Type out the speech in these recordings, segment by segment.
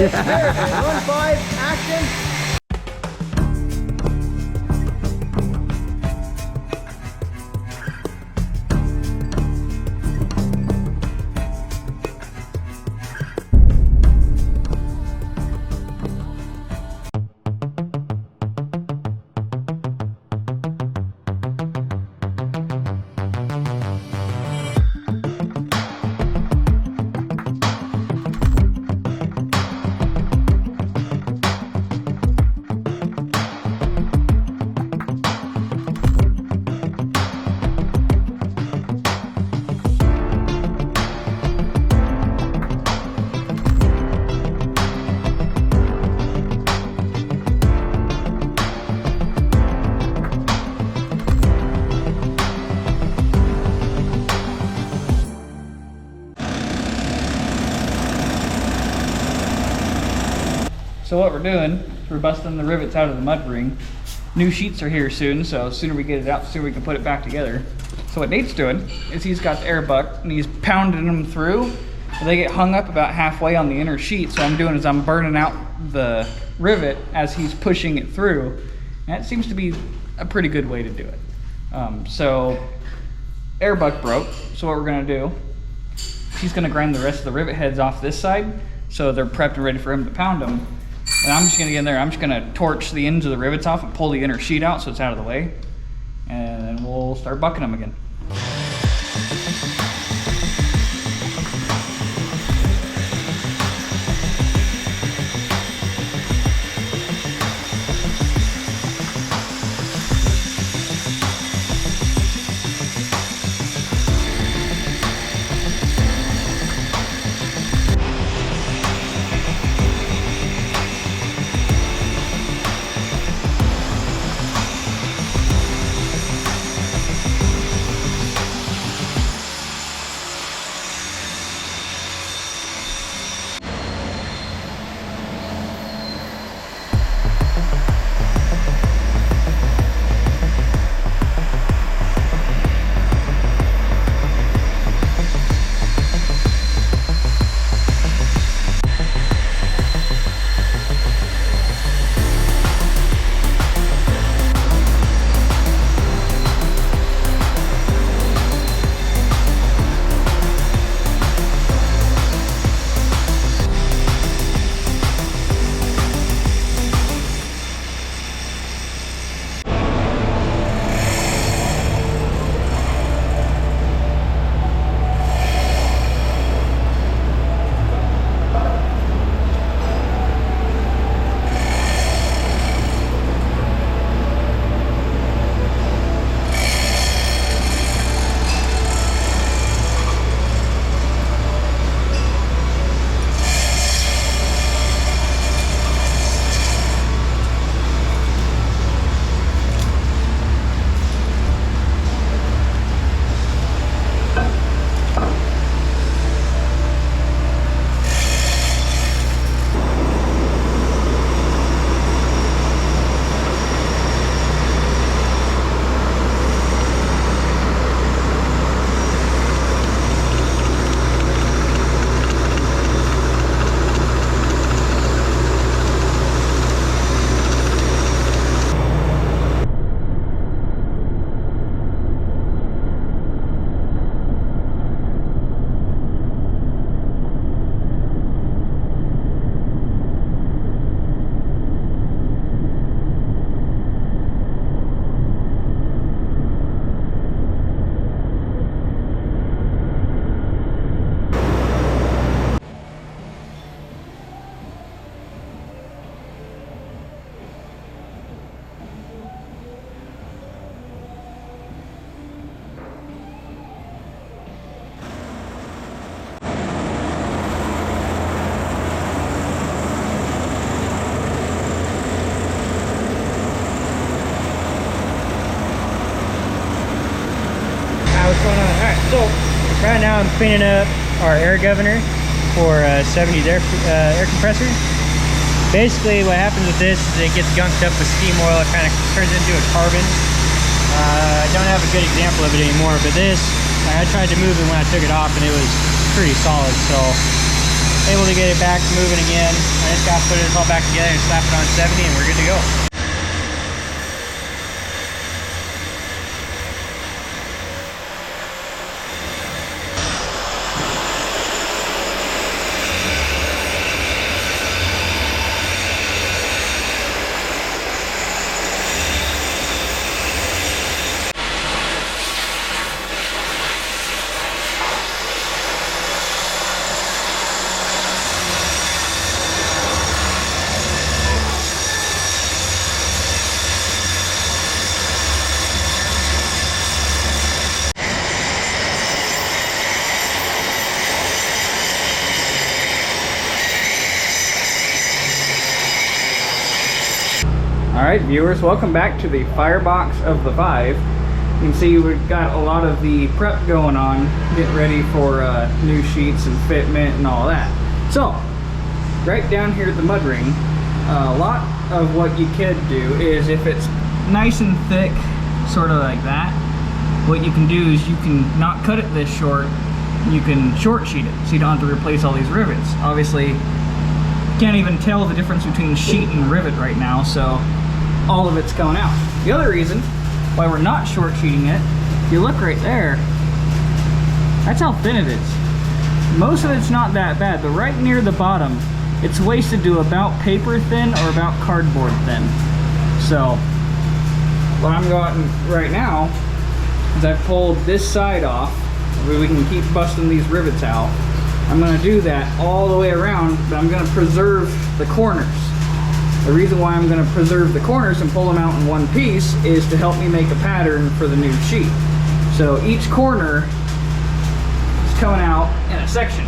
it's fair. Run 5, action. So what we're doing is we're busting the rivets out of the mud ring. New sheets are here soon, so the sooner we get it out, the sooner we can put it back together. So what Nate's doing is he's got the air buck and he's pounding them through. They get hung up about halfway on the inner sheet. So what I'm doing is I'm burning out the rivet as he's pushing it through. And that seems to be a pretty good way to do it. So air buck broke. So what we're gonna do, he's gonna grind the rest of the rivet heads off this side. So they're prepped and ready for him to pound them. And I'm just gonna get in there, I'm just gonna torch the ends of the rivets off and pull the inner sheet out so it's out of the way. And then we'll start bucking them again. So right now I'm cleaning up our air governor for 70's air compressor. Basically what happens with this is it gets gunked up with steam oil. It kind of turns into a carbon. I don't have a good example of it anymore, but this, I tried to move it when I took it off and it was pretty solid. So able to get it back moving again. I just got to put it all back together and slap it on 70 and we're good to go. Alright viewers, welcome back to the firebox of the 5. You can see we've got a lot of the prep going on, getting ready for new sheets and fitment and all that. So, right down here at the mud ring, a lot of what you could do is if it's nice and thick, sort of like that, what you can do is you can not cut it this short, you can short sheet it so you don't have to replace all these rivets. Obviously, you can't even tell the difference between sheet and rivet right now, so all of it's coming out. The other reason why we're not short sheeting it, if you look right there, that's how thin it is. Most of it's not that bad, but right near the bottom, it's wasted to about paper thin or about cardboard thin. So, what I'm going right now is I've pulled this side off, where we can keep busting these rivets out. I'm gonna do that all the way around, but I'm gonna preserve the corners. The reason why I'm going to preserve the corners and pull them out in one piece is to help me make a pattern for the new sheet. So each corner is coming out in a section.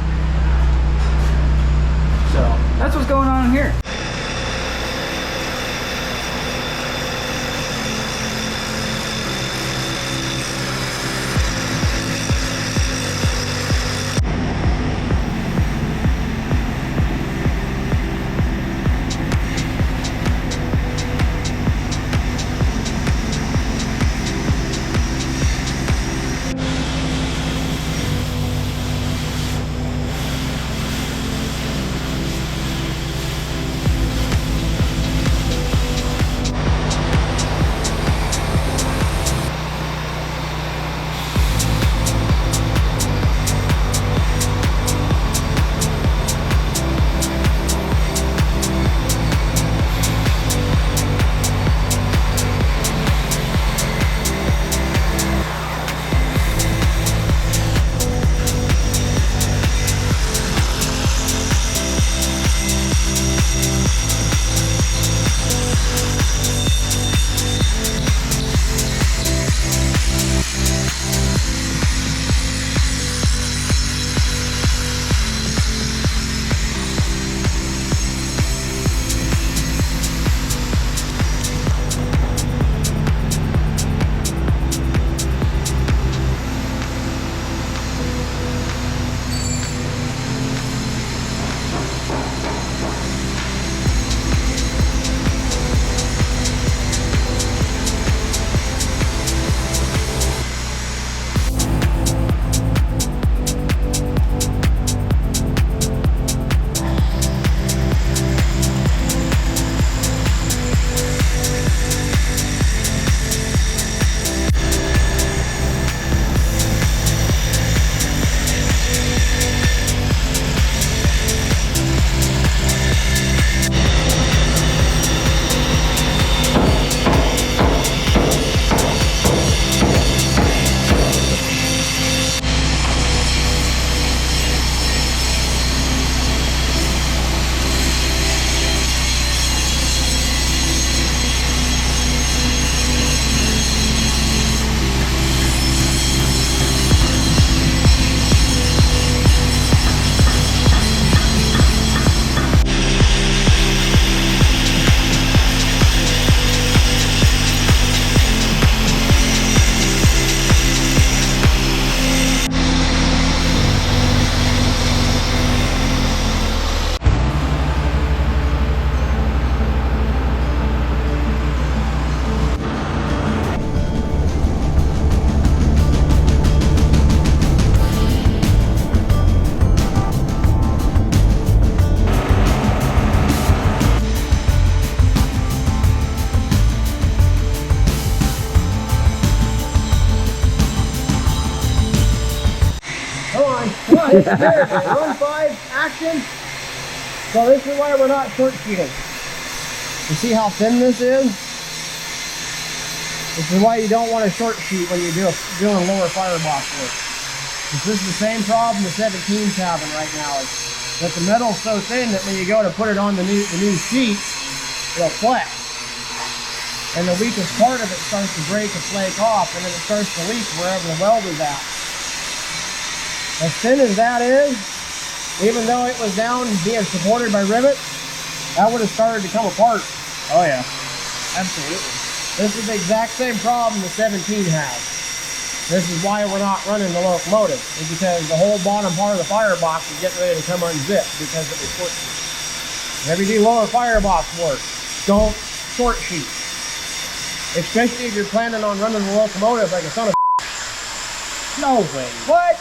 So that's what's going on here. it's good. Run 5, action. So this is why we're not short sheeting. You see how thin this is? This is why you don't want to short sheet when you're doing lower firebox work. This is the same problem the 17's having right now. Is that the metal's so thin that when you go to put it on the new sheet, it'll flex. And the weakest part of it starts to break and flake off, and then it starts to leak wherever the weld is at. As thin as that is, even though it was down being supported by rivets, that would have started to come apart. Oh yeah, absolutely. This is the exact same problem the 17 has. This is why we're not running the Locomotive, is because the whole bottom part of the firebox is getting ready to come unzipped because it was short sheet. Whenever you do lower firebox work, don't short sheet. Especially if you're planning on running the Locomotive like a son of No way. What?